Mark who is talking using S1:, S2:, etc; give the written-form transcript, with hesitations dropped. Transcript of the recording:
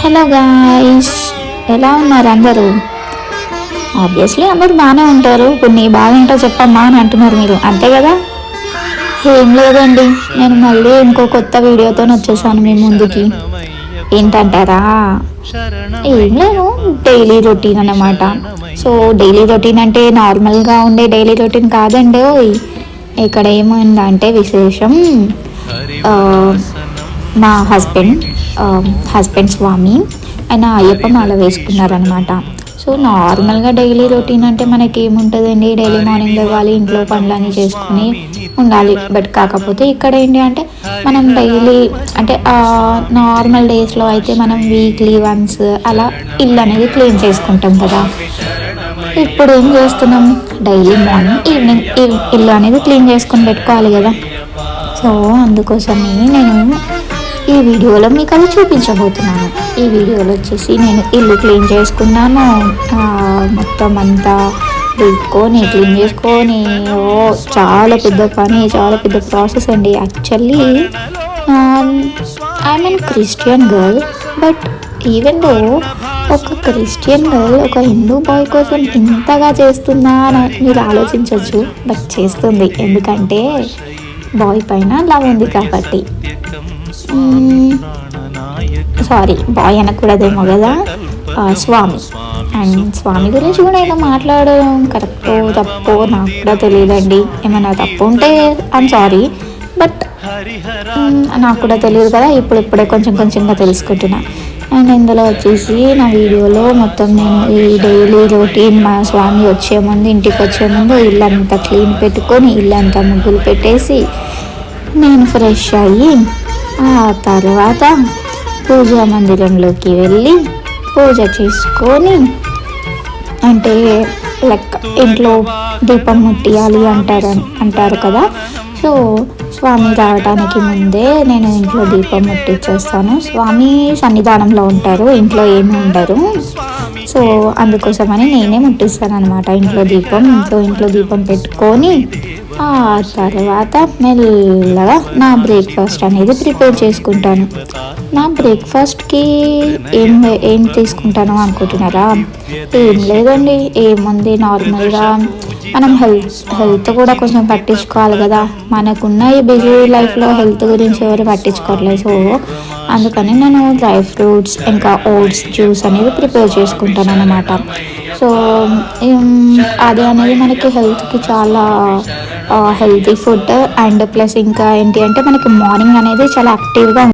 S1: Hello guys, ఎలా ఉన్నారు అందరూ? ఆబ్వియస్లీ అందరూ బాగానే ఉంటారు. ఇప్పుడు నీ బాగా ఏంటో చెప్పమ్మా అని అంటున్నారు మీరు, అంతే కదా? ఏం లేదండి, నేను మళ్ళీ ఇంకో కొత్త వీడియోతో వచ్చేసాను మీ ముందుకి. ఏంటంటారా? ఏం లేదు, డైలీ రొటీన్ అన్నమాట. సో డైలీ రొటీన్ అంటే నార్మల్గా ఉండే డైలీ రొటీన్ కాదండి. ఇక్కడ ఏమైందంటే విశేషం, ఆ, మా హస్బెండ్ స్వామి ఆయన అయ్యప్ప మాల వేసుకున్నారనమాట. సో నార్మల్గా డైలీ రొటీన్ అంటే మనకి ఏముంటుందండి, డైలీ మార్నింగ్ లేవాలి, ఇంట్లో పనులన్నీ చేసుకుని ఉండాలి. బట్ కాకపోతే ఇక్కడ ఏంటి అంటే మనం డైలీ అంటే నార్మల్ డేస్లో అయితే మనం వీక్లీ వన్స్ అలా ఇల్లు అనేది క్లీన్ చేసుకుంటాం కదా. ఇప్పుడు ఏం చేస్తున్నాం, డైలీ మార్నింగ్ ఈవినింగ్ ఇల్లు అనేది క్లీన్ చేసుకొని పెట్టుకోవాలి కదా. సో అందుకోసమే నేను ఈ వీడియోలో మీకు అది చూపించబోతున్నాను. ఈ వీడియోలో వచ్చేసి నేను ఇల్లు క్లీన్ చేసుకున్నాను, మొత్తం అంతా దులుపుకొని క్లీన్ చేసుకొని. చాలా పెద్ద పని, చాలా పెద్ద ప్రాసెస్ అండి. Actually I mean Christian girl, but even though ఒక క్రిస్టియన్ గర్ల్ ఒక హిందూ బాయ్ కోసం ఇంతగా చేస్తుందా అని మీరు ఆలోచించవచ్చు. బట్ చేస్తుంది, ఎందుకంటే బాయ్ పైన లవ్ ఉంది కాబట్టి. సారీ, బాయ్ అనకూడదేమో కదా, స్వామి. అండ్ స్వామి గురించి కూడా ఇలా మాట్లాడడం కరెక్టో తప్పో నాకు కూడా తెలియదండి. ఏమైనా తప్పు ఉంటే ఐమ్ సారీ, బట్ నాకు కూడా తెలియదు కదా. ఇప్పుడే కొంచెంగా తెలుసుకుంటున్నా. అండ్ ఇందులో వచ్చేసి నా వీడియోలో మొత్తం నేను ఈ డైలీ రొటీన్ మా స్వామి ఇంటికి వచ్చే ముందు ఇల్లంతా క్లీన్ పెట్టుకొని, ఇల్లంతా ముగ్గులు పెట్టేసి నేను ఫ్రెష్ అయ్యి ఆ తర్వాత పూజా మందిరంలోకి వెళ్ళి పూజ చేసుకొని, అంటే లైక్ ఇంట్లో దీపం ముట్టియాలి అంటారు కదా. సో స్వామి రావడానికి ముందే నేను ఇంట్లో దీపం ముట్టించేస్తాను. స్వామి సన్నిధానంలో ఉంటారు, ఇంట్లో ఏమి ఉండరు. సో అందుకోసమని నేనే ముట్టిస్తాను అనమాట ఇంట్లో దీపం. ఇంట్లో దీపం పెట్టుకొని ఆ తర్వాత మెల్లగా నా బ్రేక్ఫాస్ట్ అనేది ప్రిపేర్ చేసుకుంటాను. నా బ్రేక్ఫాస్ట్కి ఏం తీసుకుంటాను అనుకుంటున్నారా? ఏం లేదండి, ఏముంది, నార్మల్గా మనం హెల్త్ కూడా కొంచెం పట్టించుకోవాలి కదా. మనకున్న ఈ బిజీ లైఫ్లో హెల్త్ గురించి ఎవరు పట్టించుకోవట్లేదు. సో అందుకని నేను డ్రై ఫ్రూట్స్ ఇంకా ఓట్స్ జ్యూస్ అనేది ప్రిపేర్ చేసుకుంటాను అన్నమాట. సో అది అనేది మనకి హెల్త్కి చాలా హెల్తీ ఫుడ్. అండ్ ప్లస్ ఇంకా ఏంటి అంటే మనకి మార్నింగ్ అనేది చాలా యాక్టివ్గా